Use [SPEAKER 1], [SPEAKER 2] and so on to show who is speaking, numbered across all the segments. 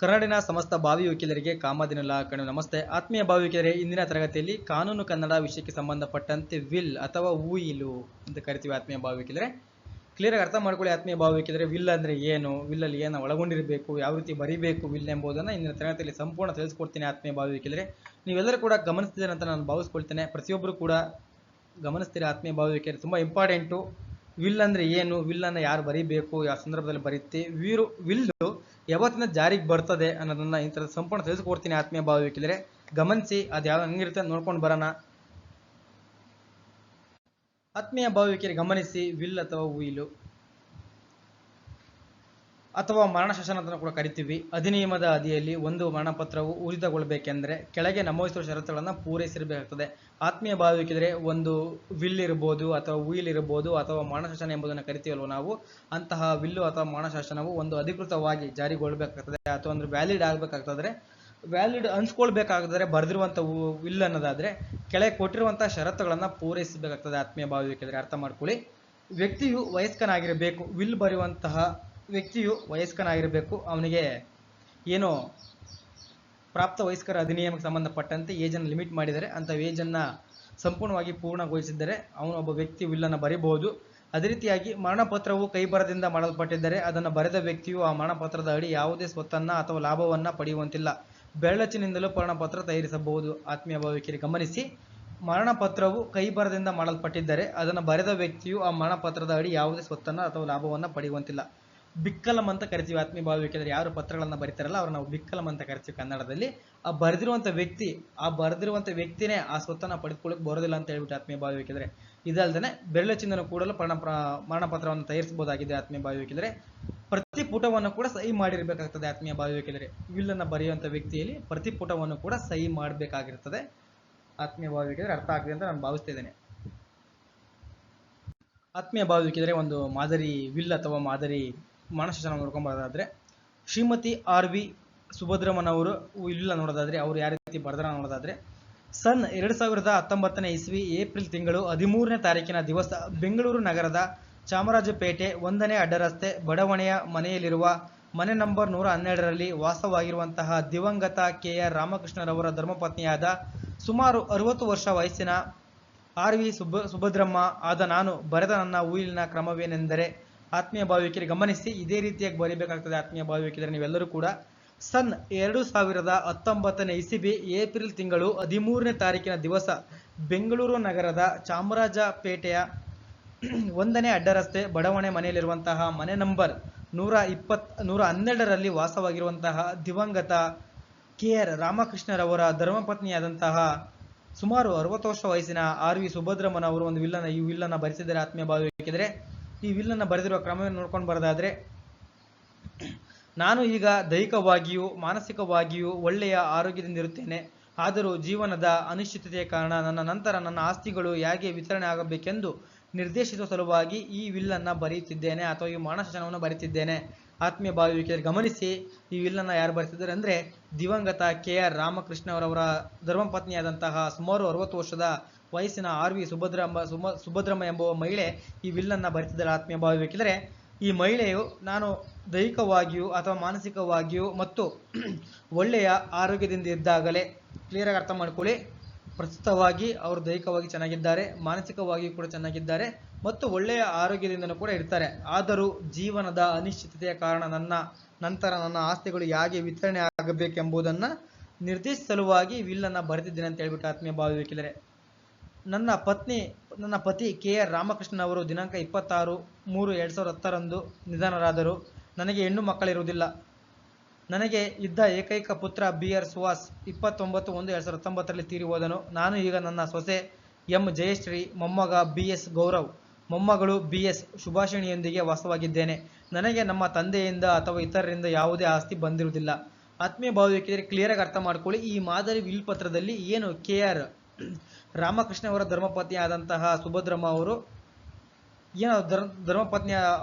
[SPEAKER 1] ಕನ್ನಡಿನ ಸಮಸ್ತ ಭಾವಿ ವಕೀಲರಿಗೆ ಕಾಮದಿನ ಕಣ್ಣು ನಮಸ್ತೆ. ಆತ್ಮೀಯ ಭಾವಿ ವಕೀಲರೇ, ಇಂದಿನ ತರಗತಿಯಲ್ಲಿ ಕಾನೂನು ಕನ್ನಡ ವಿಷಯಕ್ಕೆ ಸಂಬಂಧಪಟ್ಟಂತೆ ವಿಲ್ ಅಥವಾ ಊಯಿಲು ಅಂತ ಕರಿತೀವಿ. ಆತ್ಮೀಯ ಭಾವಿ ವಕೀಲರೇ, ಕ್ಲಿಯರ್ ಆಗಿ ಅರ್ಥ ಮಾಡ್ಕೊಳ್ಳಿ. ಆತ್ಮೀಯ ಭಾವಿ ವಕೀಲರೇ, ವಿಲ್ ಅಂದ್ರೆ ಏನು, ವಿಲ್ಲಲ್ಲಿ ಏನು ಒಳಗೊಂಡಿರಬೇಕು, ಯಾವ ರೀತಿ ಬರೀಬೇಕು ವಿಲ್ ಎಂಬುದನ್ನು ಇಂದಿನ ತರಗತಿಯಲ್ಲಿ ಸಂಪೂರ್ಣ ತಿಳಿಸ್ಕೊಡ್ತೀನಿ. ಆತ್ಮೀಯ ಭಾವಿ ವಕೀಲರೇ, ನೀವೆಲ್ಲರೂ ಕೂಡ ಗಮನಿಸ್ತಿದ್ದೀರ ಅಂತ ನಾನು ಭಾವಿಸ್ಕೊಳ್ತೇನೆ. ಪ್ರತಿಯೊಬ್ಬರು ಕೂಡ ಗಮನಿಸ್ತೀರ. ಆತ್ಮೀಯ ಭಾವಿ ವಕೀಲರೇ, ತುಂಬ ಇಂಪಾರ್ಟೆಂಟು. ವಿಲ್ ಅಂದ್ರೆ ಏನು, ವಿಲ್ ಅನ್ನು ಯಾರು ಬರೀಬೇಕು, ಯಾವ ಸಂದರ್ಭದಲ್ಲಿ ಬರೀತಿ, ವಿಲ್ಲು ಯಾವತ್ತಿನ ಜಾರಿಗೆ ಬರ್ತದೆ ಅನ್ನೋದನ್ನ ಇಂಥ ಸಂಪೂರ್ಣ ತಿಳಿಸ್ಕೊಡ್ತೀನಿ. ಆತ್ಮೀಯ ಭಾವಿ ವಕೀಲರೇ, ಗಮನಿಸಿ. ಅದು ಯಾವ ಹಂಗಿರುತ್ತೆ ನೋಡ್ಕೊಂಡು ಬರೋಣ. ಆತ್ಮೀಯ ಭಾವಿ ವಕೀಲರೇ, ಗಮನಿಸಿ. ವಿಲ್ ಅಥವಾ ಉಯಿಲು ಅಥವಾ ಮರಣ ಶಾಸನ ಅಂತ ಕೂಡ ಕರಿತೀವಿ. ಅಧಿನಿಯಮದ ಅಡಿಯಲ್ಲಿ ಒಂದು ಮರಣಪತ್ರವು ಊರಿತಗೊಳ್ಬೇಕೆಂದ್ರೆ ಕೆಳಗೆ ನಮೂದಿಸಿರುವ ಷರತ್ತುಗಳನ್ನು ಪೂರೈಸಿರಬೇಕಾಗ್ತದೆ. ಆತ್ಮೀಯ ಭಾವಿ ವಕೀಲರೇ, ಒಂದು ವಿಲ್ ಇರಬಹುದು ಅಥವಾ ಉಯಿಲ್ ಇರಬಹುದು ಅಥವಾ ಮರಣ ಶಾಸನ ಎಂಬುದನ್ನು ಕರಿತೀವಲ್ವ ನಾವು, ಅಂತಹ ವಿಲ್ಲು ಅಥವಾ ಮರಣ ಶಾಸನವು ಒಂದು ಅಧಿಕೃತವಾಗಿ ಜಾರಿಗೊಳ್ಳಬೇಕಾಗ್ತದೆ ಅಥವಾ ಒಂದು ವ್ಯಾಲಿಡ್ ಆಗಬೇಕಾಗ್ತದೆ. ವ್ಯಾಲಿಡ್ ಅನ್ಸ್ಕೊಳ್ಬೇಕಾದ್ರೆ ಬರೆದಿರುವಂಥ ವಿಲ್ ಅನ್ನೋದಾದ್ರೆ ಕೆಳಗೆ ಕೊಟ್ಟಿರುವಂತಹ ಷರತ್ತುಗಳನ್ನು ಪೂರೈಸಬೇಕಾಗ್ತದೆ. ಆತ್ಮೀಯ ಭಾವಿ ವಕೀಲರೇ, ಅರ್ಥ ಮಾಡ್ಕೊಳ್ಳಿ. ವ್ಯಕ್ತಿಯು ವಯಸ್ಕನಾಗಿರಬೇಕು. ವಿಲ್ ಬರೆಯುವಂತಹ ವ್ಯಕ್ತಿಯು ವಯಸ್ಕನಾಗಿರಬೇಕು. ಅವನಿಗೆ ಏನೋ ಪ್ರಾಪ್ತ ವಯಸ್ಕರ ಅಧಿನಿಯಮಕ್ಕೆ ಸಂಬಂಧಪಟ್ಟಂತೆ ಏಜನ್ನು ಲಿಮಿಟ್ ಮಾಡಿದರೆ, ಅಂಥ ಏಜನ್ನು ಸಂಪೂರ್ಣವಾಗಿ ಪೂರ್ಣಗೊಳಿಸಿದ್ದರೆ ಅವನೊಬ್ಬ ವ್ಯಕ್ತಿ ವಿಲ್ಲನ್ನು ಬರೀಬಹುದು. ಅದೇ ರೀತಿಯಾಗಿ ಮರಣಪತ್ರವು ಕೈಬರದಿಂದ ಮಾಡಲ್ಪಟ್ಟಿದ್ದರೆ ಅದನ್ನು ಬರೆದ ವ್ಯಕ್ತಿಯು ಆ ಮರಣಪತ್ರದ ಅಡಿ ಯಾವುದೇ ಸ್ವತ್ತನ್ನು ಅಥವಾ ಲಾಭವನ್ನು ಪಡೆಯುವಂತಿಲ್ಲ. ಬೆರಳಚ್ಚಿನಿಂದಲೂ ಮರಣಪತ್ರ ತಯಾರಿಸಬಹುದು. ಆತ್ಮೀಯ ಭಾವಿ ವಕೀಲರೇ, ಗಮನಿಸಿ. ಮರಣಪತ್ರವು ಕೈಬರದಿಂದ ಮಾಡಲ್ಪಟ್ಟಿದ್ದರೆ ಅದನ್ನು ಬರೆದ ವ್ಯಕ್ತಿಯು ಆ ಮರಣಪತ್ರದ ಅಡಿ ಯಾವುದೇ ಸ್ವತ್ತನ್ನು ಅಥವಾ ಲಾಭವನ್ನು ಪಡೆಯುವಂತಿಲ್ಲ. ಬಿಕ್ಕಲಂ ಅಂತ ಕರಿತೀವಿ. ಆತ್ಮೀಯ ಭಾವಿ ವಕೀಲರೇ, ಯಾರು ಪತ್ರಗಳನ್ನು ಬರೀತಾರಲ್ಲ ಅವ್ರು ನಾವು ಬಿಕ್ಕಲಂ ಅಂತ ಕರಿತೀವಿ ಕನ್ನಡದಲ್ಲಿ. ಆ ಬರೆದಿರುವಂಥ ವ್ಯಕ್ತಿನೇ ಆ ಸ್ವತ್ತನ್ನು ಪಡೆದುಕೊಳ್ಳಕ್ಕೆ ಬರೋದಿಲ್ಲ ಅಂತ ಹೇಳ್ಬಿಟ್ಟು ಆತ್ಮೀಯ ಭಾವಿ ವಕೀಲರೇ. ಇದಲ್ದೇ ಬೆರಳಚ್ಚಿಂದನೂ ಕೂಡಲು ಮರಣಪತ್ರವನ್ನು ತಯಾರಿಸಬಹುದಾಗಿದೆ. ಆತ್ಮೀಯ ಭಾವಿ ವಕೀಲರೇ, ಪ್ರತಿ ಪುಟವನ್ನು ಕೂಡ ಸಹಿ ಮಾಡಿರಬೇಕಾಗ್ತದೆ. ಆತ್ಮೀಯ ಭಾವಿ ವಕೀಲರೇ, ವಿಲ್ಲನ್ನು ಬರೆಯುವಂಥ ವ್ಯಕ್ತಿಯಲ್ಲಿ ಪ್ರತಿ ಪುಟವನ್ನು ಕೂಡ ಸಹಿ ಮಾಡಬೇಕಾಗಿರ್ತದೆ. ಆತ್ಮೀಯ ಭಾವಿ ವಕೀಲರೇ, ಅರ್ಥ ಆಗ್ತದೆ ಅಂತ ನಾನು ಭಾವಿಸ್ತಿದ್ದೇನೆ. ಆತ್ಮೀಯ ಭಾವಿ ವಕೀಲರೇ, ಒಂದು ಮಾದರಿ ವಿಲ್ ಅಥವಾ ಮಾದರಿ ಮರಣ ಶಾಸನ ನೋಡ್ಕೊಂಬರೋದಾದ್ರೆ, ಶ್ರೀಮತಿ RV ಸುಭದ್ರಮ್ಮನವರು ವಿಲ್ಲ ನೋಡೋದಾದ್ರೆ ಅವ್ರು ಯಾವ ರೀತಿ ಬರೆದ್ರ ನೋಡೋದಾದ್ರೆ, ಸನ್ 2019 ಇಸ್ವಿ ಏಪ್ರಿಲ್ ತಿಂಗಳು 13ನೇ ತಾರೀಕಿನ ದಿವಸ ಬೆಂಗಳೂರು ನಗರದ ಚಾಮರಾಜಪೇಟೆ 1ನೇ ಅಡ್ಡರಸ್ತೆ ಬಡಾವಣೆಯ ಮನೆಯಲ್ಲಿರುವ ಮನೆ ನಂಬರ್ 112ರಲ್ಲಿ ವಾಸವಾಗಿರುವಂತಹ ದಿವಂಗತ KR ರಾಮಕೃಷ್ಣರವರ ಧರ್ಮಪತ್ನಿಯಾದ ಸುಮಾರು 60 ವರ್ಷ ವಯಸ್ಸಿನ RV ಸುಭದ್ರಮ್ಮ ಆದ ನಾನು ಬರೆದ ನನ್ನ ಉಯಿಲಿನ ಕ್ರಮವೇನೆಂದರೆ, ಆತ್ಮೀಯ ಭಾವಿ ವಕೀಲರೇ, ಗಮನಿಸಿ. ಇದೇ ರೀತಿಯಾಗಿ ಬರೀಬೇಕಾಗ್ತದೆ. ಆತ್ಮೀಯ ಭಾವಿ ವಕೀಲರೇ, ನೀವೆಲ್ಲರೂ ಕೂಡ ಸನ್ 2019 ಇಸವಿ ಏಪ್ರಿಲ್ ತಿಂಗಳು 13ನೇ ತಾರೀಕಿನ ದಿವಸ ಬೆಂಗಳೂರು ನಗರದ ಚಾಮರಾಜಪೇಟೆಯ 1ನೇ ಅಡ್ಡರಸ್ತೆ ಬಡಾವಣೆ ಮನೆಯಲ್ಲಿರುವಂತಹ ಮನೆ ನಂಬರ್ 112ರಲ್ಲಿ ವಾಸವಾಗಿರುವಂತಹ ದಿವಂಗತ KR ರಾಮಕೃಷ್ಣರವರ ಧರ್ಮಪತ್ನಿಯಾದಂತಹ ಸುಮಾರು 60 ವರ್ಷ ವಯಸ್ಸಿನ RV ಸುಭದ್ರಮ್ಮನವರು ಈ ವಿಲ್ಲನ್ನು ಬರೆಸಿದ್ದಾರೆ. ಆತ್ಮೀಯ ಭಾವಿ ವಕೀಲರೇ, ಈ ವಿಲ್ಲನ್ನು ಬರೆದಿರುವ ಕ್ರಮವನ್ನು ನೋಡ್ಕೊಂಡು ಬರೋದಾದ್ರೆ, ನಾನು ಈಗ ದೈಹಿಕವಾಗಿಯೂ ಮಾನಸಿಕವಾಗಿಯೂ ಒಳ್ಳೆಯ ಆರೋಗ್ಯದಿಂದಿರುತ್ತೇನೆ. ಆದರೂ ಜೀವನದ ಅನಿಶ್ಚಿತತೆಯ ಕಾರಣ ನನ್ನ ಆಸ್ತಿಗಳು ಹೇಗೆ ವಿತರಣೆ ಆಗಬೇಕೆಂದು ನಿರ್ದೇಶಿಸುವ ಸಲುವಾಗಿ ಈ ವಿಲ್ಲನ್ನು ಬರೆಯುತ್ತಿದ್ದೇನೆ ಅಥವಾ ಈ ಮರಣ ಶಾಸನವನ್ನು ಬರೆಯುತ್ತಿದ್ದೇನೆ. ಆತ್ಮೀಯ ಭಾವಿ ವಕೀಲರೇ, ಗಮನಿಸಿ. ಈ ವಿಲ್ಲನ್ನು ಯಾರು ಬರೆಸಿದ್ದಾರೆ ಅಂದರೆ ದಿವಂಗತ KR ರಾಮಕೃಷ್ಣರವರ ಧರ್ಮಪತ್ನಿಯಾದಂತಹ ಸುಮಾರು 60 ವರ್ಷದ ವಯಸ್ಸಿನ RV ಸುಭದ್ರಮ್ಮ ಎಂಬುವ ಮಹಿಳೆ ಈ ವಿಲ್ಲನ್ನು ಬರೆಸಿದ್ದಾರೆ. ಆತ್ಮೀಯ ಭಾವಿ ವಕೀಲರೇ, ಈ ಮಹಿಳೆಯು ನಾನು ದೈಹಿಕವಾಗಿಯೂ ಅಥವಾ ಮಾನಸಿಕವಾಗಿಯೂ ಮತ್ತು ಒಳ್ಳೆಯ ಆರೋಗ್ಯದಿಂದ ಇದ್ದಾಗಲೇ, ಕ್ಲಿಯರಾಗಿ ಅರ್ಥ ಮಾಡ್ಕೊಳ್ಳಿ. ಪ್ರಸ್ತುತವಾಗಿ ಅವರು ದೈಹಿಕವಾಗಿ ಚೆನ್ನಾಗಿದ್ದಾರೆ, ಮಾನಸಿಕವಾಗಿಯೂ ಕೂಡ ಚೆನ್ನಾಗಿದ್ದಾರೆ ಮತ್ತು ಒಳ್ಳೆಯ ಆರೋಗ್ಯದಿಂದನೂ ಕೂಡ ಇರ್ತಾರೆ. ಆದರೂ ಜೀವನದ ಅನಿಶ್ಚಿತತೆಯ ಕಾರಣ ನನ್ನ ಆಸ್ತಿಗಳು ಹೇಗೆ ವಿತರಣೆ ಆಗಬೇಕೆಂಬುದನ್ನು ನಿರ್ದೇಶಿಸಲುವಾಗಿ ವಿಲ್ಲನ್ನು ಬರೆದಿದ್ದೇನೆ ಅಂತ ಹೇಳ್ಬಿಟ್ಟು ಆತ್ಮೀಯ ಭಾವಿ ವಕೀಲರೇ, ನನ್ನ ಪತಿ KR ರಾಮಕೃಷ್ಣನವರು ದಿನಾಂಕ 26/3/2010ರಂದು ನಿಧನರಾದರು. ನನಗೆ ಹೆಣ್ಣು ಮಕ್ಕಳಿರುವುದಿಲ್ಲ. ನನಗೆ ಇದ್ದ ಏಕೈಕ ಪುತ್ರ BR ಸುಹಾಸ್ 29/1/2019ರಲ್ಲಿ ತೀರಿ ಹೋದನು. ನಾನು ಈಗ ನನ್ನ ಸೊಸೆ M ಜಯಶ್ರೀ, ಮೊಮ್ಮಗ BS ಗೌರವ್, ಮೊಮ್ಮಗಳು BS ಸುಭಾಷಿಣಿಯೊಂದಿಗೆ ವಾಸವಾಗಿದ್ದೇನೆ. ನನಗೆ ನಮ್ಮ ತಂದೆಯಿಂದ ಅಥವಾ ಇತರರಿಂದ ಯಾವುದೇ ಆಸ್ತಿ ಬಂದಿರುವುದಿಲ್ಲ. ಆತ್ಮೀಯ ಭಾವಿ ವಕೀಲರೇ, ಕ್ಲಿಯರಾಗಿ ಅರ್ಥ ಮಾಡ್ಕೊಳ್ಳಿ. ಈ ಮಾದರಿ ವಿಲ್ ಪತ್ರದಲ್ಲಿ ಏನು KR ರಾಮಕೃಷ್ಣ ಅವರ ಧರ್ಮಪತ್ನಿ ಆದಂತಹ ಸುಭದ್ರಮ್ಮ ಅವರು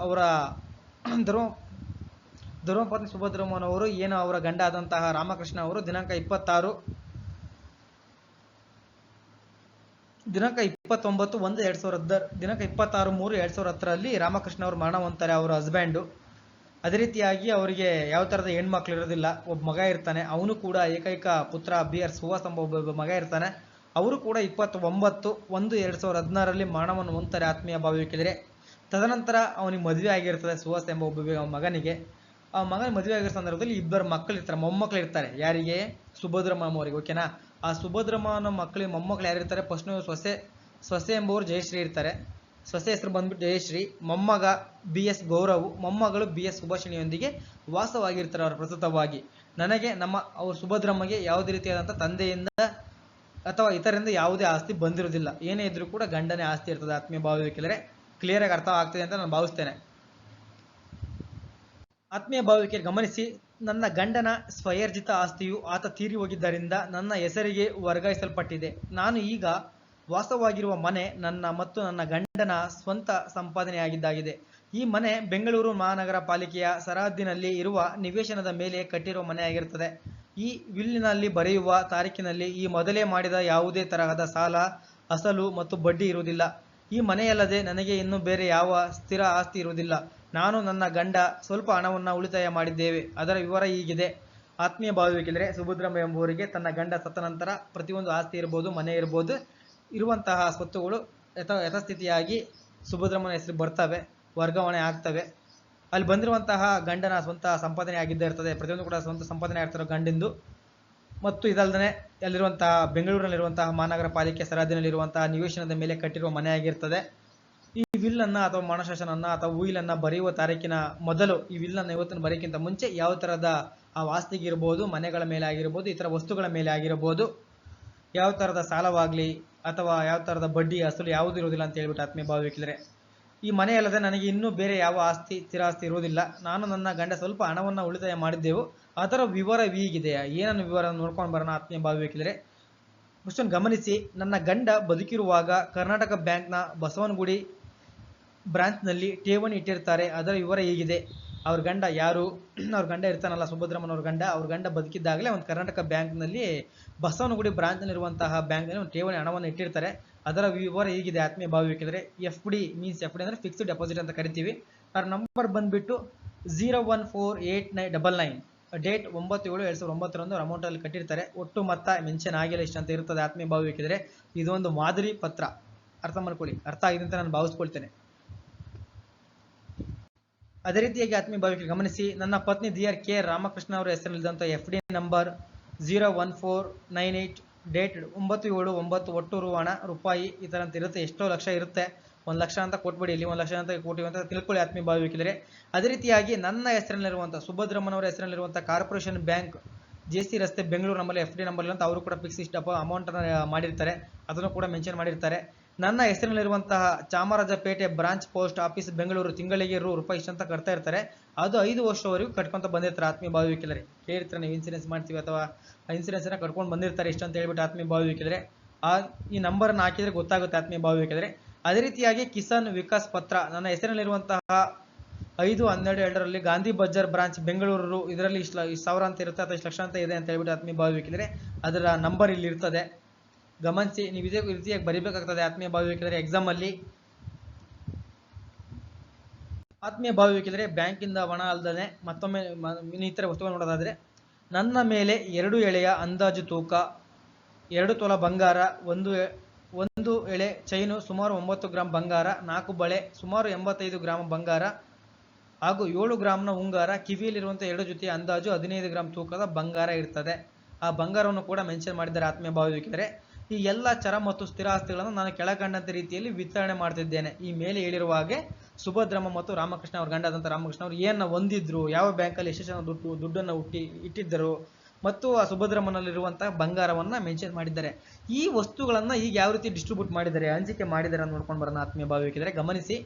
[SPEAKER 1] ಧರ್ಮಪತ್ನಿ ಸುಭದ್ರಮ್ಮನವರು ಅವರ ಗಂಡ ಆದಂತಹ ರಾಮಕೃಷ್ಣ ಅವರು ದಿನಾಂಕ 26/3/2010ರಲ್ಲಿ ರಾಮಕೃಷ್ಣ ಅವರು ಮರಣ ಹೊಂತಾರೆ. ಅವರ ಹಸ್ಬೆಂಡು ಅದೇ ರೀತಿಯಾಗಿ ಅವರಿಗೆ ಯಾವ ಥರದ ಹೆಣ್ಮಕ್ಳು ಇರೋದಿಲ್ಲ, ಒಬ್ಬ ಮಗ ಇರ್ತಾನೆ, ಅವನು ಕೂಡ ಏಕೈಕ ಪುತ್ರ ಬಿ ಆರ್ ಸುಹಾಸ್ ಎಂಬ ಒಬ್ಬ ಮಗ ಇರ್ತಾನೆ. ಅವರು ಕೂಡ 29/1/2016 ಮಾನವನ್ನು ಹೊಂದ್ತಾರೆ ಆತ್ಮೀಯ ಭಾವವಿಕಿದರೆ. ತದನಂತರ ಅವನಿಗೆ ಮದುವೆ ಆಗಿರ್ತದೆ ಸುಹಾಸ್ ಎಂಬ ಒಬ್ಬ ಮಗನಿಗೆ. ಆ ಮಗನ ಮದುವೆ ಆಗಿರೋ ಸಂದರ್ಭದಲ್ಲಿ ಇಬ್ಬರು ಮಕ್ಕಳು ಇರ್ತಾರೆ, ಮೊಮ್ಮಕ್ಕಳು ಇರ್ತಾರೆ. ಯಾರಿಗೆ? ಸುಭದ್ರಮ್ಮ ಅವರಿಗೆ. ಓಕೆನಾ? ಆ ಸುಭದ್ರಮ್ಮನ ಮಕ್ಕಳಿಗೆ ಮೊಮ್ಮಕ್ಕಳು ಯಾರಿರ್ತಾರೆ? ಫಸ್ಟ್ ಸೊಸೆ ಎಂಬುವರು ಜಯಶ್ರೀ ಇರ್ತಾರೆ. ಸೊಸೆ ಹೆಸರು ಬಂದ್ಬಿಟ್ಟು ಜಯಶ್ರೀ, ಮೊಮ್ಮಗ ಬಿ ಎಸ್ ಗೌರವ್, ಮೊಮ್ಮಗಳು ಬಿ ಎಸ್ ಸುಭಾಷಿಣಿಯೊಂದಿಗೆ ವಾಸವಾಗಿರ್ತಾರೆ ಅವರು ಪ್ರಸ್ತುತವಾಗಿ. ನನಗೆ ಅವ್ರ ಸುಭದ್ರಮ್ಮಗೆ ಯಾವುದೇ ರೀತಿಯಾದಂಥ ತಂದೆಯಿಂದ ಅಥವಾ ಇತರರಿಂದ ಯಾವುದೇ ಆಸ್ತಿ ಬಂದಿರೋದಿಲ್ಲ. ಏನೇ ಇದ್ರೂ ಕೂಡ ಗಂಡನೇ ಆಸ್ತಿ ಇರ್ತದೆ ಆತ್ಮೀಯ ಭಾವವಿಕೆದರೆ. ಕ್ಲಿಯರ್ ಆಗಿ ಅರ್ಥ ಆಗ್ತದೆ ಅಂತ ನಾನು ಭಾವಿಸ್ತೇನೆ. ಆತ್ಮೀಯ ಭಾವವಿಕೆ ಗಮನಿಸಿ, ನನ್ನ ಗಂಡನ ಸ್ವಯರ್ಜಿತ ಆಸ್ತಿಯು ಆತ ತೀರಿ ಹೋಗಿದ್ದರಿಂದ ನನ್ನ ಹೆಸರಿಗೆ ವರ್ಗಾಯಿಸಲ್ಪಟ್ಟಿದೆ. ನಾನು ಈಗ ವಾಸವಾಗಿರುವ ಮನೆ ನನ್ನ ಮತ್ತು ನನ್ನ ಗಂಡನ ಸ್ವಂತ ಸಂಪಾದನೆಯಾಗಿದ್ದಾಗಿದೆ. ಈ ಮನೆ ಬೆಂಗಳೂರು ಮಹಾನಗರ ಪಾಲಿಕೆಯ ಸರಹದ್ದಿನಲ್ಲಿ ಇರುವ ನಿವೇಶನದ ಮೇಲೆ ಕಟ್ಟಿರುವ ಮನೆಯಾಗಿರುತ್ತದೆ. ಈ ವಿಲ್ಲಿನಲ್ಲಿ ಬರೆಯುವ ತಾರೀಕಿನಲ್ಲಿ ಈ ಮೊದಲೇ ಮಾಡಿದ ಯಾವುದೇ ತರಹದ ಸಾಲ, ಅಸಲು ಮತ್ತು ಬಡ್ಡಿ ಇರುವುದಿಲ್ಲ. ಈ ಮನೆಯಲ್ಲದೆ ನನಗೆ ಇನ್ನು ಬೇರೆ ಯಾವ ಸ್ಥಿರ ಆಸ್ತಿ ಇರುವುದಿಲ್ಲ. ನಾನು ನನ್ನ ಗಂಡ ಸ್ವಲ್ಪ ಹಣವನ್ನು ಉಳಿತಾಯ ಮಾಡಿದ್ದೇವೆ. ಅದರ ವಿವರ ಹೀಗಿದೆ. ಆತ್ಮೀಯ ಭಾವವಿಕೆಂದರೆ ಸುಭದ್ರಮ್ಮ ಎಂಬುವರಿಗೆ ತನ್ನ ಗಂಡ ಸತ್ತ ನಂತರ ಪ್ರತಿಯೊಂದು ಆಸ್ತಿ ಇರ್ಬೋದು, ಮನೆ ಇರ್ಬೋದು, ಇರುವಂತಹ ಸ್ವತ್ತುಗಳು ಯಥಾಸ್ಥಿತಿಯಾಗಿ ಸುಭದ್ರಮ್ಮನ ಹೆಸರು ಬರ್ತವೆ, ವರ್ಗಾವಣೆ ಆಗ್ತವೆ. ಅಲ್ಲಿ ಬಂದಿರುವಂತಹ ಗಂಡನ ಸ್ವಂತ ಸಂಪಾದನೆ ಆಗಿದ್ದೇ ಇರ್ತದೆ. ಪ್ರತಿಯೊಂದು ಕೂಡ ಸ್ವಂತ ಸಂಪಾದನೆ ಆಗ್ತಿರೋ ಗಂಡಿಂದು. ಮತ್ತು ಇದಲ್ಲದೆ ಅಲ್ಲಿರುವಂತಹ ಬೆಂಗಳೂರಿನಲ್ಲಿರುವಂತಹ ಮಹಾನಗರ ಪಾಲಿಕೆ ಸರಹದ್ದಿನಲ್ಲಿರುವಂತಹ ನಿವೇಶನದ ಮೇಲೆ ಕಟ್ಟಿರುವ ಮನೆಯಾಗಿರ್ತದೆ. ಈ ವಿಲ್ಲನ್ನು ಅಥವಾ ಮರಣಶಾಸನವನ್ನು ಅಥವಾ ಉಯಿಲನ್ನು ಬರೆಯುವ ತಾರೀಕಿನ ಮೊದಲು, ಈ ವಿಲ್ಲನ್ನು ಇವತ್ತಿನ ಬರೆಯಕ್ಕಿಂತ ಮುಂಚೆ ಯಾವ ಥರದ ಆ ವಾಸ್ತಿಗೆ ಇರ್ಬೋದು, ಮನೆಗಳ ಮೇಲೆ ಆಗಿರ್ಬೋದು, ಇತರ ವಸ್ತುಗಳ ಮೇಲೆ ಆಗಿರ್ಬೋದು, ಯಾವ ಥರದ ಸಾಲವಾಗಲಿ ಅಥವಾ ಯಾವ ಥರದ ಬಡ್ಡಿ ಅಸಲು ಯಾವುದೂ ಇರುವುದಿಲ್ಲ ಅಂತ ಹೇಳ್ಬಿಟ್ಟು ಆತ್ಮೀಯ ಭಾವವಿಕಿದರೆ. ಈ ಮನೆಯಲ್ಲದೆ ನನಗೆ ಇನ್ನೂ ಬೇರೆ ಯಾವ ಆಸ್ತಿ ಸ್ಥಿರಾಸ್ತಿ ಇರುವುದಿಲ್ಲ. ನಾನು ನನ್ನ ಗಂಡ ಸ್ವಲ್ಪ ಹಣವನ್ನು ಉಳಿತಾಯ ಮಾಡಿದ್ದೆವು. ಅದರ ವಿವರ ಹೀಗಿದೆ. ಏನನ್ನು ವಿವರ ನೋಡ್ಕೊಂಡು ಬರೋಣ ಆತ್ಮೀಯ ಭಾವವಿಕಿದರೆ. ಕ್ವಶನ್ ಗಮನಿಸಿ, ನನ್ನ ಗಂಡ ಬದುಕಿರುವಾಗ ಕರ್ನಾಟಕ ಬ್ಯಾಂಕ್ನ ಬಸವನಗುಡಿ ಬ್ರಾಂಚ್ನಲ್ಲಿ ಠೇವಣಿ ಇಟ್ಟಿರ್ತಾರೆ. ಅದರ ವಿವರ ಹೀಗಿದೆ. ಅವ್ರ ಗಂಡ ಯಾರು? ಅವ್ರ ಗಂಡ ಇರ್ತಾನಲ್ಲ ಸುಭದ್ರಮ್ಮನವ್ರ ಗಂಡ, ಅವ್ರ ಗಂಡ ಬದುಕಿದ್ದಾಗಲೇ ಒಂದು ಕರ್ನಾಟಕ ಬ್ಯಾಂಕ್ನಲ್ಲಿ ಬಸವನಗುಡಿ ಬ್ರಾಂಚ್ನಲ್ಲಿರುವಂತಹ ಬ್ಯಾಂಕ್ನಲ್ಲಿ ಒಂದು ಠೇವಣಿ ಹಣವನ್ನು ಇಟ್ಟಿರ್ತಾರೆ. ಅದರ ವಿವರ ಹೀಗಿದೆ ಆತ್ಮೀಯ ಭಾವವಿಕಿದರೆ. F D means F D ಅಂದರೆ ಫಿಕ್ಸ್ಡ್ ಡೆಪಾಸಿಟ್ ಅಂತ ಕರಿತೀವಿ. ಅವ್ರ ನಂಬರ್ ಬಂದುಬಿಟ್ಟು 0148999. ಡೇಟ್ 9/7/2009 ಅವ್ರ ಅಮೌಂಟಲ್ಲಿ ಕಟ್ಟಿರ್ತಾರೆ. ಒಟ್ಟು ಮೊತ್ತ ಮೆನ್ಷನ್ ಆಗಿಲ್ಲ, ಇಷ್ಟ ಅಂತ ಇರ್ತದೆ ಆತ್ಮೀಯ ಭಾವವಿಕಿದರೆ. ಇದೊಂದು ಮಾದರಿ ಪತ್ರ, ಅರ್ಥ ಮಾಡ್ಕೊಳ್ಳಿ. ಅರ್ಥ ಆಗಿದೆ ಅಂತ ನಾನು ಭಾವಿಸ್ಕೊಳ್ತೇನೆ. ಅದೇ ರೀತಿಯಾಗಿ ಆತ್ಮೀಯ ಭಾವವಿಕೆ ಗಮನಿಸಿ, ನನ್ನ ಪತ್ನಿ ಡಿ ಆರ್ ಕೆ ರಾಮಕೃಷ್ಣ ಅವರ ಹೆಸರಿನಲ್ಲಿದ್ದಂಥ ಎಫ್ ಡಿ ನಂಬರ್ 01498, ಡೇಟ್ 9/7/9, ಒಟ್ಟು ಹಣ ರೂಪಾಯಿ ಈ ಥರ ಅಂತ ಇರುತ್ತೆ. ಎಷ್ಟೋ ಲಕ್ಷ ಇರುತ್ತೆ. 1 ಲಕ್ಷ ಅಂತ ಕೊಟ್ಬಿಡಿ, ಇಲ್ಲಿ 1 ಲಕ್ಷ ಅಂತ ಕೊಟ್ಟಿವಿ ಅಂತ ತಿಳ್ಕೊಳ್ಳಿ ಆತ್ಮೀಯ ಭಾವವಿಕಿದರೆ. ಅದೇ ರೀತಿಯಾಗಿ ನನ್ನ ಹೆಸರಿನಲ್ಲಿರುವಂಥ ಸುಭದ್ರಮ್ಮನವರ ಹೆಸರಿನಲ್ಲಿರುವಂಥ ಕಾರ್ಪೊರೇಷನ್ ಬ್ಯಾಂಕ್, JC ರಸ್ತೆ, ಬೆಂಗಳೂರು ನಮ್ಮಲ್ಲಿ ಎಫ್ ಡಿ ನಂಬರ್ ಅಂತ ಅವರು ಕೂಡ ಫಿಕ್ಸ್ ಅಮೌಂಟನ್ನು ಮಾಡಿರ್ತಾರೆ. ಅದನ್ನು ಕೂಡ ಮೆನ್ಷನ್ ಮಾಡಿರ್ತಾರೆ. ನನ್ನ ಹೆಸರಿನಲ್ಲಿರುವಂತಹ Chamarajpet branch post office Bengaluru, ತಿಂಗಳಿಗೆ ರೂಪಾಯಿ ಇಷ್ಟ ಅಂತ ಕಟ್ತಾ ಇರ್ತಾರೆ. ಅದು 5 ವರ್ಷವರೆಗೂ ಕಟ್ಕೊಂತ ಬಂದಿರ್ತಾರೆ ಆತ್ಮೀಯ ಭಾವವಿಕಿದರೆ. ಕೇಳಿರ್ತಾರೆ ನೀವು ಇನ್ಸೂರೆನ್ಸ್ ಮಾಡ್ತೀವಿ ಅಥವಾ ಇನ್ಸೂರೆನ್ಸನ್ನು ಕಟ್ಕೊಂಡು ಬಂದಿರ್ತಾರೆ ಇಷ್ಟ ಅಂತ ಹೇಳ್ಬಿಟ್ಟು ಆತ್ಮೀಯ ಭಾವವಿಕಿದರೆ. ಈ ನಂಬರನ್ನು ಹಾಕಿದರೆ ಗೊತ್ತಾಗುತ್ತೆ ಆತ್ಮೀಯ ಭಾವವಿಕಿದರೆ. ಅದೇ ರೀತಿಯಾಗಿ ಕಿಸಾನ್ ವಿಕಾಸ್ ಪತ್ರ ನನ್ನ ಹೆಸರಿನಲ್ಲಿರುವಂತಹ 5/12 ಗಾಂಧಿ ಬಜಾರ್ ಬ್ರಾಂಚ್ ಬೆಂಗಳೂರು, ಇದರಲ್ಲಿ ಇಷ್ಟು 1000 ಅಂತ ಇರುತ್ತೆ ಅಥವಾ ಇಷ್ಟು ಲಕ್ಷ ಅಂತ ಇದೆ ಅಂತ ಹೇಳ್ಬಿಟ್ಟು ಆತ್ಮೀಯ ಭಾವವಿಕಿದರೆ. ಅದರ ನಂಬರ್ ಇಲ್ಲಿ ಇರ್ತದೆ, ಗಮನಿಸಿ. ನೀವು ಇದೇ ರೀತಿಯಾಗಿ ಬರಿಬೇಕಾಗ್ತದೆ ಆತ್ಮೀಯ ಭಾವವಿಕಿದರೆ ಎಕ್ಸಾಮಲ್ಲಿ. ಆತ್ಮೀಯ ಭಾವವಿಕಿದರೆ ಬ್ಯಾಂಕಿಂದ ಹಣ ಅಲ್ಲದೆ ಮತ್ತೊಮ್ಮೆ ಇನ್ನಿತರ ವಸ್ತುಗಳು ನೋಡೋದಾದರೆ, ನನ್ನ ಮೇಲೆ 2 ಎಳೆಯ ಅಂದಾಜು ತೂಕ, 2 ತೊಲ ಬಂಗಾರ, 1 ಎಳೆ ಚೈನು ಸುಮಾರು 9 ಗ್ರಾಂ ಬಂಗಾರ, 4 ಬಳೆ ಸುಮಾರು 85 ಗ್ರಾಂ ಬಂಗಾರ ಹಾಗೂ 7 ಗ್ರಾಂನ ಉಂಗಾರ, ಕಿವಿಯಲ್ಲಿರುವಂಥ 2 ಜೊತೆ ಅಂದಾಜು 15 ಗ್ರಾಂ ತೂಕದ ಬಂಗಾರ ಇರ್ತದೆ. ಆ ಬಂಗಾರವನ್ನು ಕೂಡ ಮೆನ್ಷನ್ ಮಾಡಿದ್ದಾರೆ ಆತ್ಮೀಯ ಭಾವವಿಕಿದರೆ. ಈ ಎಲ್ಲ ಚರ ಮತ್ತು ಸ್ಥಿರ ಆಸ್ತಿಗಳನ್ನು ನಾನು ಕೆಳಕಂಡಂತೆ ರೀತಿಯಲ್ಲಿ ವಿತರಣೆ ಮಾಡ್ತಿದ್ದೇನೆ. ಈ ಮೇಲೆ ಹೇಳಿರುವ ಹಾಗೆ ಸುಭದ್ರಮ್ಮ ಮತ್ತು ರಾಮಕೃಷ್ಣ ಅವ್ರ ಗಂಡಾದಂಥ ರಾಮಕೃಷ್ಣ ಅವರು ಏನು ಹೊಂದಿದ್ರು, ಯಾವ ಬ್ಯಾಂಕಲ್ಲಿ ಎಷ್ಟು ದುಡ್ಡನ್ನು ಇಟ್ಟಿದ್ದರು ಮತ್ತು ಆ ಸುಭದ್ರಮ್ಮನಲ್ಲಿರುವಂತಹ ಬಂಗಾರವನ್ನು ಮೆನ್ಷನ್ ಮಾಡಿದ್ದಾರೆ. ಈ ವಸ್ತುಗಳನ್ನು ಈಗ ಯಾವ ರೀತಿ ಡಿಸ್ಟ್ರಿಬ್ಯೂಟ್ ಮಾಡಿದ್ದಾರೆ, ಹಂಚಿಕೆ ಮಾಡಿದ್ದಾರೆ ಅಂತ ನೋಡ್ಕೊಂಡು ಬರೋಣ ಆತ್ಮೀಯ ಭಾವವಿಕಿದರೆ. ಗಮನಿಸಿ,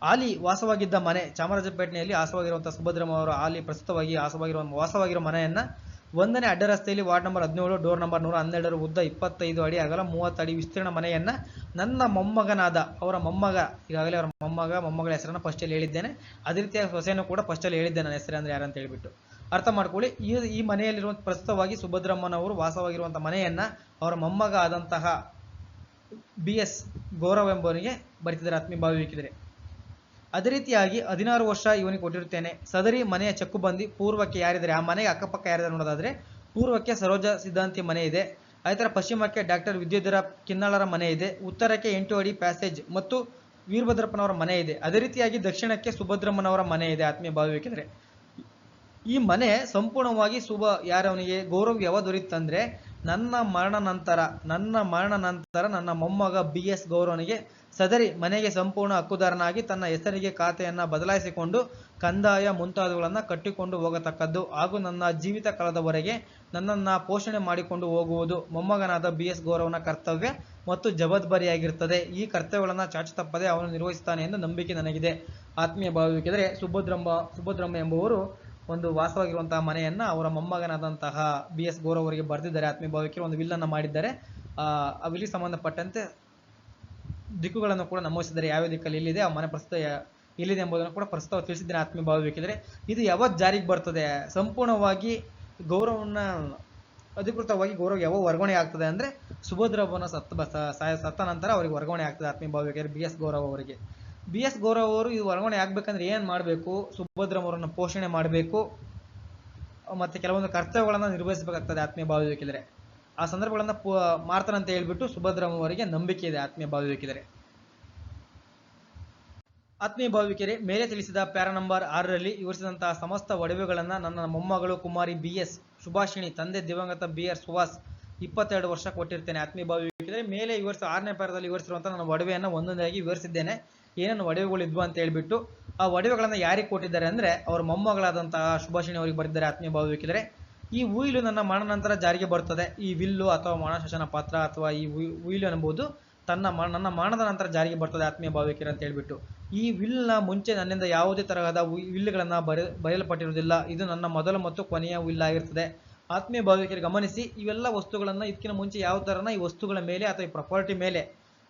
[SPEAKER 1] ಆಲಿ ವಾಸವಾಗಿದ್ದ ಮನೆ ಚಾಮರಾಜಪೇಟೆಯಲ್ಲಿ ವಾಸವಾಗಿರುವಂಥ ಸುಭದ್ರಮ್ಮ ಅವರು ಆಲಿ ಪ್ರಸ್ತುತವಾಗಿ ವಾಸವಾಗಿರೋ ಮನೆಯನ್ನು 1ನೇ ಅಡ್ಡ ರಸ್ತೆಯಲ್ಲಿ ವಾರ್ಡ್ ನಂಬರ್ 17, ಡೋರ್ ನಂಬರ್ 112, ಉದ್ದ 25 ಅಡಿ, ಅಗಲ 30 ಅಡಿ ವಿಸ್ತೀರ್ಣ ಮನೆಯನ್ನು ನನ್ನ ಮೊಮ್ಮಗನಾದ ಅವರ ಮೊಮ್ಮಗ, ಈಗಾಗಲೇ ಅವರ ಮೊಮ್ಮಗಳ ಹೆಸರನ್ನು ಫಸ್ಟಲ್ಲಿ ಹೇಳಿದ್ದೇನೆ. ಅದೇ ರೀತಿಯಾಗಿ ಸೊಸೆಯನ್ನು ಕೂಡ ಫಸ್ಟಲ್ಲಿ ಹೇಳಿದ್ದೇನೆ ನನ್ನ ಹೆಸರು ಅಂದರೆ ಯಾರಂತ ಹೇಳಿಬಿಟ್ಟು ಅರ್ಥ ಮಾಡ್ಕೊಳ್ಳಿ. ಈ ಮನೆಯಲ್ಲಿರುವಂಥ ಪ್ರಸ್ತುತವಾಗಿ ಸುಭದ್ರಮ್ಮನವರು ವಾಸವಾಗಿರುವಂಥ ಮನೆಯನ್ನು ಅವರ ಮೊಮ್ಮಗ ಆದಂತಹ BS ಗೌರವ್ ಎಂಬವರಿಗೆ ಬರೆದಿದ್ದಾರೆ ಆತ್ಮೀಯ ಭಾವವಿಕಿದರೆ. ಅದೇ ರೀತಿಯಾಗಿ 16 ವರ್ಷ ಇವನಿಗೆ ಕೊಟ್ಟಿರುತ್ತೇನೆ. ಸದರಿ ಮನೆಯ ಚಕ್ಕುಬಂದಿ ಪೂರ್ವಕ್ಕೆ ಯಾರಿದ್ದಾರೆ, ಆ ಮನೆಗೆ ಅಕ್ಕಪಕ್ಕ ಯಾರಿದ್ದಾರೆ ನೋಡೋದಾದ್ರೆ ಪೂರ್ವಕ್ಕೆ ಸರೋಜ ಸಿದ್ಧಾಂತಿ ಮನೆ ಇದೆ. ಅದೇ ಥರ ಪಶ್ಚಿಮಕ್ಕೆ ಡಾಕ್ಟರ್ ವಿದ್ಯುಧರ ಕಿನ್ನಾಳರ ಮನೆ ಇದೆ. ಉತ್ತರಕ್ಕೆ 8 ಅಡಿ ಪ್ಯಾಸೇಜ್ ಮತ್ತು ವೀರಭದ್ರಪ್ಪನವರ ಮನೆ ಇದೆ. ಅದೇ ರೀತಿಯಾಗಿ ದಕ್ಷಿಣಕ್ಕೆ ಸುಭದ್ರಮ್ಮನವರ ಮನೆ ಇದೆ. ಆತ್ಮೀಯ ಭಾವವಿಕೆಂದ್ರೆ ಈ ಮನೆ ಸಂಪೂರ್ಣವಾಗಿ ಶುಭ ಯಾರವನಿಗೆ ಗೌರವ ಯಾವಾಗ ದೊರೀತಂದ್ರೆ ನನ್ನ ಮರಣ ನಂತರ ನನ್ನ ಮೊಮ್ಮಗ BS ಗೌರವನಿಗೆ ಸದರಿ ಮನೆಗೆ ಸಂಪೂರ್ಣ ಹಕ್ಕುದಾರನಾಗಿ ತನ್ನ ಹೆಸರಿಗೆ ಖಾತೆಯನ್ನ ಬದಲಾಯಿಸಿಕೊಂಡು ಕಂದಾಯ ಮುಂತಾದವುಗಳನ್ನು ಕಟ್ಟಿಕೊಂಡು ಹೋಗತಕ್ಕದ್ದು ಹಾಗೂ ನನ್ನ ಜೀವಿತ ಕಾಲದವರೆಗೆ ನನ್ನನ್ನು ಪೋಷಣೆ ಮಾಡಿಕೊಂಡು ಹೋಗುವುದು ಮೊಮ್ಮಗನಾದ BS ಗೌರವನ ಕರ್ತವ್ಯ ಮತ್ತು ಜವಾಬ್ದಾರಿಯಾಗಿರ್ತದೆ. ಈ ಕರ್ತವ್ಯಗಳನ್ನು ಚಾಚು ತಪ್ಪದೆ ಅವನು ನಿರ್ವಹಿಸುತ್ತಾನೆ ಎಂದು ನಂಬಿಕೆ ನನಗಿದೆ. ಆತ್ಮೀಯ ಭಾವವಿಕೆಂದರೆ ಸುಭದ್ರಮ್ಮ ಎಂಬುವರು ಒಂದು ವಾಸವಾಗಿರುವಂತಹ ಮನೆಯನ್ನ ಅವರ ಮೊಮ್ಮಗನಾದಂತಹ BS ಗೌರವ್ ಅವರಿಗೆ ಬರೆದಿದ್ದಾರೆ. ಆತ್ಮೀಯ ಭಾವಕ್ಕೆ ಒಂದು ವಿಲ್ಲನ್ನು ಮಾಡಿದ್ದಾರೆ. ಆ ವಿಲ್ಲಿಗೆ ಸಂಬಂಧಪಟ್ಟಂತೆ ದಿಕ್ಕುಗಳನ್ನು ಕೂಡ ನಮೂದಿಸಿದ್ದಾರೆ. ಯಾವ ದಿಕ್ಕಲ್ಲಿ ಇಲ್ಲಿದೆ, ಆ ಮನೆ ಪ್ರಸ್ತುತ ಇಲ್ಲಿದೆ ಎಂಬುದನ್ನು ಕೂಡ ಪ್ರಸ್ತುತ ತಿಳಿಸಿದ್ದೇನೆ. ಆತ್ಮೀಯ ಭಾವವಿಕೆಂದರೆ ಇದು ಯಾವಾಗ ಜಾರಿಗೆ ಬರ್ತದೆ, ಸಂಪೂರ್ಣವಾಗಿ ಗೌರವನ್ನ ಅಧಿಕೃತವಾಗಿ ಗೌರವ ಯಾವಾಗ ವರ್ಗಾವಣೆ ಆಗ್ತದೆ ಅಂದ್ರೆ ಸುಭದ್ರಪ್ಪನ ಸತ್ತ ನಂತರ ಅವರಿಗೆ ವರ್ಗಾವಣೆ ಆಗ್ತದೆ. ಆತ್ಮೀಯ ಭಾವವಿಕೆಂದರೆ BS ಗೌರವ್ ಅವರಿಗೆ. BS ಗೌರವ್ ಅವರು ಇದು ವರ್ಗಾವಣೆ ಆಗ್ಬೇಕಂದ್ರೆ ಏನ್ ಮಾಡಬೇಕು, ಸುಭದ್ರಮ್ಮವರನ್ನ ಪೋಷಣೆ ಮಾಡಬೇಕು ಮತ್ತೆ ಕೆಲವೊಂದು ಕರ್ತವ್ಯಗಳನ್ನ ನಿರ್ವಹಿಸಬೇಕಾಗ್ತದೆ. ಆತ್ಮೀಯ ಭಾವವಿಕೆಂದರೆ ಆ ಸಂದರ್ಭಗಳನ್ನ ಮಾಡ್ತಾನಂತ ಹೇಳ್ಬಿಟ್ಟು ಸುಭದ್ರಮ್ಮ ಅವರಿಗೆ ನಂಬಿಕೆ ಇದೆ. ಆತ್ಮೀಯ ಭಾವವಿಕೆಂದರೆ ಆತ್ಮೀಯ ಭಾವವಿಕೆರೆ ಮೇಲೆ ತಿಳಿಸಿದ ಪ್ಯಾರಾ ನಂಬರ್ 6ರಲ್ಲಿ ವಿವರಿಸಿದಂತಹ ಸಮಸ್ತ ಒಡವೆಗಳನ್ನ ನನ್ನ ಮೊಮ್ಮಗಳು ಕುಮಾರಿ BS ಸುಭಾಷಿಣಿ ತಂದೆ ದಿವಂಗತ BR ಸುಹಾಸ್ 22 ವರ್ಷ ಕೊಟ್ಟಿರ್ತೇನೆ. ಆತ್ಮೀಯ ಭಾವವಿಕೆಂದರೆ ಮೇಲೆ ವಿವರಿಸಿದ 6ನೇ ಪ್ಯಾರಾದಲ್ಲಿ ವಿವರಿಸಿರುವಂತಹ ನನ್ನ ಒಡವೆಯನ್ನ ಒಂದೊಂದಾಗಿ ವಿವರಿಸಿದ್ದೇನೆ. ಏನೇನು ಒಡವೆಗಳು ಇದ್ವು ಅಂತ ಹೇಳ್ಬಿಟ್ಟು ಆ ಒಡವೆಗಳನ್ನ ಯಾರಿಗೆ ಕೊಟ್ಟಿದ್ದಾರೆ ಅಂದ್ರೆ ಅವ್ರ ಮೊಮ್ಮಗಳಾದಂತಹ ಸುಭಾಷಿಣಿ ಅವರಿಗೆ ಬರೆದಿದ್ದಾರೆ. ಆತ್ಮೀಯ ಭಾವವಿಕೆಂದರೆ ಈ ಉಯಿಲು ನನ್ನ ಮರಣ ನಂತರ ಜಾರಿಗೆ ಬರ್ತದೆ. ಈ ವಿಲ್ಲು ಅಥವಾ ಮರಣಶಾಸನ ಪತ್ರ ಅಥವಾ ಈ ಉಯಿಲು ಎಂಬುದು ನನ್ನ ಮರಣದ ನಂತರ ಜಾರಿಗೆ ಬರ್ತದೆ. ಆತ್ಮೀಯ ಭಾವವಿಕೆಂದರೆ ಅಂತ ಹೇಳ್ಬಿಟ್ಟು ಈ ವಿಲ್ನ ಮುಂಚೆ ನನ್ನಿಂದ ಯಾವುದೇ ತರಹದ ವಿಲ್ಗಳನ್ನ ಬರೆಯಲ್ಪಟ್ಟಿರುವುದಿಲ್ಲ. ಇದು ನನ್ನ ಮೊದಲ ಮತ್ತು ಕೊನೆಯ ವಿಲ್ ಆಗಿರ್ತದೆ. ಆತ್ಮೀಯ ಭಾವವಿಕೆಂದರೆ ಗಮನಿಸಿ, ಇವೆಲ್ಲ ವಸ್ತುಗಳನ್ನ ಇದಕ್ಕಿಂತ ಮುಂಚೆ ಯಾವ ತರನ ಈ ವಸ್ತುಗಳ ಮೇಲೆ ಅಥವಾ ಈ ಪ್ರಾಪರ್ಟಿ ಮೇಲೆ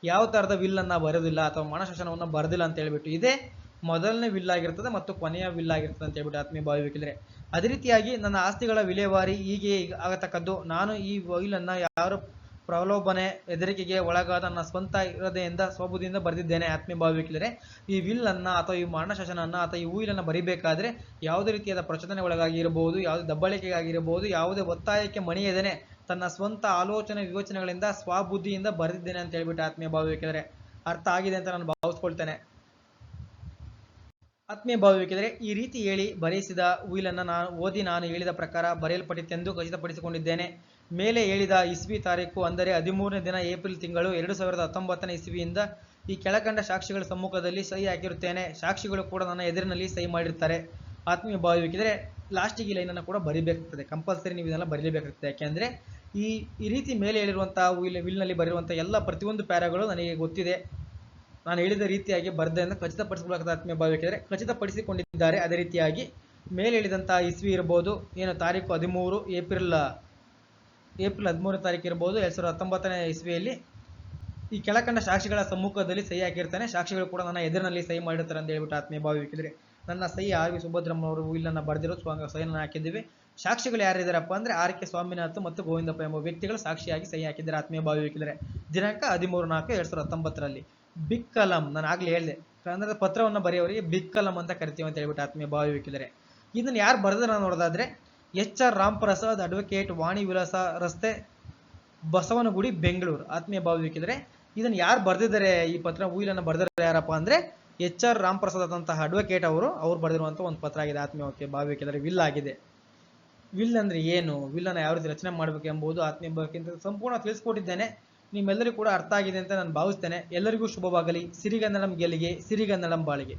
[SPEAKER 1] ಯಾವ ತರದ ವಿಲ್ಲನ್ನ ಬರೋದಿಲ್ಲ ಅಥವಾ ಮರಣಶಾಸನವನ್ನ ಬರೆದಿಲ್ಲ ಅಂತ ಹೇಳ್ಬಿಟ್ಟು ಇದೇ ಮೊದಲನೇ ವಿಲ್ ಆಗಿರ್ತದೆ ಮತ್ತು ಕೊನೆಯ ವಿಲ್ ಆಗಿರ್ತದೆ ಅಂತ ಹೇಳ್ಬಿಟ್ಟು ಆತ್ಮೀಯ ಭಾವವಿಕೆಂದರೆ ಅದೇ ರೀತಿಯಾಗಿ ನನ್ನ ಆಸ್ತಿಗಳ ವಿಲೇವಾರಿ ಹೀಗೆ ಆಗತಕ್ಕದ್ದು. ನಾನು ಈ ವಿಲ್ಲನ್ನ ಯಾರು ಪ್ರಲೋಭನೆ ಹೆದರಿಕೆಗೆ ಒಳಗಾದ ನನ್ನ ಸ್ವಂತ ಇರದೆಯಿಂದ ಸ್ವಬುದ್ಧಿಯಿಂದ ಬರೆದಿದ್ದೇನೆ. ಆತ್ಮೀಯ ಭಾವವಿಕೆಂದರೆ ಈ ವಿಲ್ಲನ್ನ ಅಥವಾ ಈ ಮರಣಶಾಸನನ್ನ ಅಥವಾ ಈ ಉಯಿಲನ್ನ ಬರಿಬೇಕಾದ್ರೆ ಯಾವುದೇ ರೀತಿಯಾದ ಪ್ರಚೋದನೆ ಒಳಗಾಗಿ ಇರಬಹುದು, ಯಾವುದೇ ದಬ್ಬಳಿಕೆಗಾಗಿರಬಹುದು, ಯಾವುದೇ ಒತ್ತಾಯಕ್ಕೆ ಮಣಿಯದೇನೆ ತನ್ನ ಸ್ವಂತ ಆಲೋಚನೆ ವಿವೇಚನೆಗಳಿಂದ ಸ್ವಬುದ್ಧಿಯಿಂದ ಬರೆದಿದ್ದೇನೆ ಅಂತ ಹೇಳ್ಬಿಟ್ಟು ಆತ್ಮೀಯ ಭಾವವಿಕೆಂದರೆ ಅರ್ಥ ಆಗಿದೆ ಅಂತ ನಾನು ಭಾವಿಸ್ಕೊಳ್ತೇನೆ. ಆತ್ಮೀಯ ಭಾವವಿಕೆಂದರೆ ಈ ರೀತಿ ಹೇಳಿ ಬರೆಯಿಸಿದ ಉಯಿಲನ್ನು ನಾನು ಹೇಳಿದ ಪ್ರಕಾರ ಬರೆಯಲ್ಪಟ್ಟಿತೆಂದು ಖಚಿತಪಡಿಸಿಕೊಂಡಿದ್ದೇನೆ. ಮೇಲೆ ಹೇಳಿದ ಇಸ್ವಿ ತಾರೀಕು ಅಂದರೆ 13ನೇ ದಿನ ಏಪ್ರಿಲ್ ತಿಂಗಳು 2019ನೇ ಇಸ್ವಿಯಿಂದ ಈ ಕೆಳಕಂಡ ಸಾಕ್ಷಿಗಳ ಸಮ್ಮುಖದಲ್ಲಿ ಸಹಿ ಹಾಕಿರುತ್ತೇನೆ. ಸಾಕ್ಷಿಗಳು ಕೂಡ ನನ್ನ ಎದುರಿನಲ್ಲಿ ಸಹಿ ಮಾಡಿರ್ತಾರೆ. ಆತ್ಮೀಯ ಭಾವವಿಕೆಂದರೆ ಲಾಸ್ಟಿಗೆ ಈ ಲೈನನ್ನು ಕೂಡ ಬರಿಬೇಕಾಗ್ತದೆ. ಕಂಪಲ್ಸರಿ ನೀವು ಇದನ್ನೆಲ್ಲ ಬರೀಬೇಕಾಗ್ತದೆ. ಯಾಕೆಂದ್ರೆ ಈ ರೀತಿ ಮೇಲೆ ಹೇಳಿರುವಂತಹ ವಿಲ್ನಲ್ಲಿ ಬರೆಯುವಂತಹ ಎಲ್ಲ ಪ್ರತಿಯೊಂದು ಪ್ಯಾರಾಗಳು ನನಗೆ ಗೊತ್ತಿದೆ. ನಾನು ಹೇಳಿದ ರೀತಿಯಾಗಿ ಬರೆದೆಂದು ಖಚಿತಪಡಿಸಿಕೊಳ್ಳಬೇಕಾದ. ಆತ್ಮೀಯ ಭಾವವಿಕೆಂದರೆ ಖಚಿತಪಡಿಸಿಕೊಂಡಿದ್ದಾರೆ. ಅದೇ ರೀತಿಯಾಗಿ ಮೇಲೆ ಹೇಳಿದಂತಹ ಇಸ್ವಿ ಇರಬಹುದು, ಏನು ತಾರೀಕು 13 ಏಪ್ರಿಲ್ 13ನೇ ತಾರೀಕು ಇರಬಹುದು 2019ನೇ ಇಸ್ವಿಯಲ್ಲಿ ಈ ಕೆಳಕಂಡ ಸಾಕ್ಷಿಗಳ ಸಮ್ಮುಖದಲ್ಲಿ ಸಹಿ ಹಾಕಿರ್ತಾನೆ. ಸಾಕ್ಷಿಗಳು ಕೂಡ ನನ್ನ ಎದುರಿನಲ್ಲಿ ಸಹಿ ಮಾಡಿರ್ತಾರೆ ಅಂತ ಹೇಳ್ಬಿಟ್ಟು ಆತ್ಮೀಯ ಭಾವವಿಕೆಂದರೆ ನನ್ನ ಸಹಿ RV ಸುಭದ್ರಮ್ಮನವರು ವಿಲ್ಲನ್ನು ಬರೆದಿರೋ ಸಹಿಯನ್ನು ಹಾಕಿದ್ದೀವಿ. ಸಾಕ್ಷಿಗಳು ಯಾರಿದ್ದಾರಪ್ಪ ಅಂದ್ರೆ RK ಸ್ವಾಮಿನಾಥ್ ಮತ್ತು ಗೋವಿಂದಪ್ಪ ಎಂಬ ವ್ಯಕ್ತಿಗಳು ಸಾಕ್ಷಿಯಾಗಿ ಸಹಿ ಹಾಕಿದ್ದಾರೆ. ಆತ್ಮೀಯ ಭಾವವಿಕೆಂದರೆ ದಿನಾಂಕ 13/4/2019ರಲ್ಲಿ ಬಿಗ್ ಕಲಂ, ನಾನು ಆಗ್ಲೇ ಹೇಳಿದೆ ಅಂದ್ರೆ ಪತ್ರವನ್ನು ಬರೆಯೋರಿಗೆ ಬಿಗ್ ಕಲಂ ಅಂತ ಕರಿತೀವಿ ಅಂತ ಹೇಳ್ಬಿಟ್ಟು ಆತ್ಮೀಯ ಭಾವವಿಕೆಂದರೆ ಇದನ್ನ ಯಾರು ಬರೆದ್ರೆ ನೋಡೋದಾದ್ರೆ HR ರಾಮಪ್ರಸಾದ್ ಅಡ್ವೊಕೇಟ್, ವಾಣಿ ವಿಲಾಸ ರಸ್ತೆ, ಬಸವನಗುಡಿ, ಬೆಂಗಳೂರು. ಆತ್ಮೀಯ ಭಾವವಿಕೆಂದರೆ ಇದನ್ನ ಯಾರು ಬರೆದಿದ್ದಾರೆ, ಈ ಪತ್ರ ಉಯಿಲನ್ನು ಬರೆದಿದ್ದಾರೆ ಯಾರಪ್ಪ ಅಂದ್ರೆ HR ರಾಮಪ್ರಸಾದ್ ಆದಂತಹ ಅಡ್ವೊಕೇಟ್ ಅವರು ಬರೆದಿರುವಂತಹ ಒಂದು ಪತ್ರ ಆಗಿದೆ. ಆತ್ಮೀಯ ಭಾವವಿಕೆಂದರೆ ವಿಲ್ ಆಗಿದೆ. ವಿಲ್ ಅಂದ್ರೆ ಏನು, ವಿಲ್ಲನ್ನು ಯಾವ ರೀತಿ ರಚನೆ ಮಾಡಬೇಕು ಎಂಬುದು ಆತ್ಮೀಯ ಭಾವವಿಕೆಂದರೆ ಸಂಪೂರ್ಣ ತಿಳಿಸ್ಕೊಟ್ಟಿದ್ದೇನೆ. ನಿಮ್ಮೆಲ್ಲರಿಗೂ ಕೂಡ ಅರ್ಥ ಆಗಿದೆ ಅಂತ ನಾನು ಭಾವಿಸ್ತೇನೆ. ಎಲ್ಲರಿಗೂ ಶುಭವಾಗಲಿ. ಸಿರಿಗನ್ನಡಂ ಗೆಲ್ಲಿಗೆ, ಸಿರಿಗನ್ನಡಂ ಬಾಳಿಗೆ.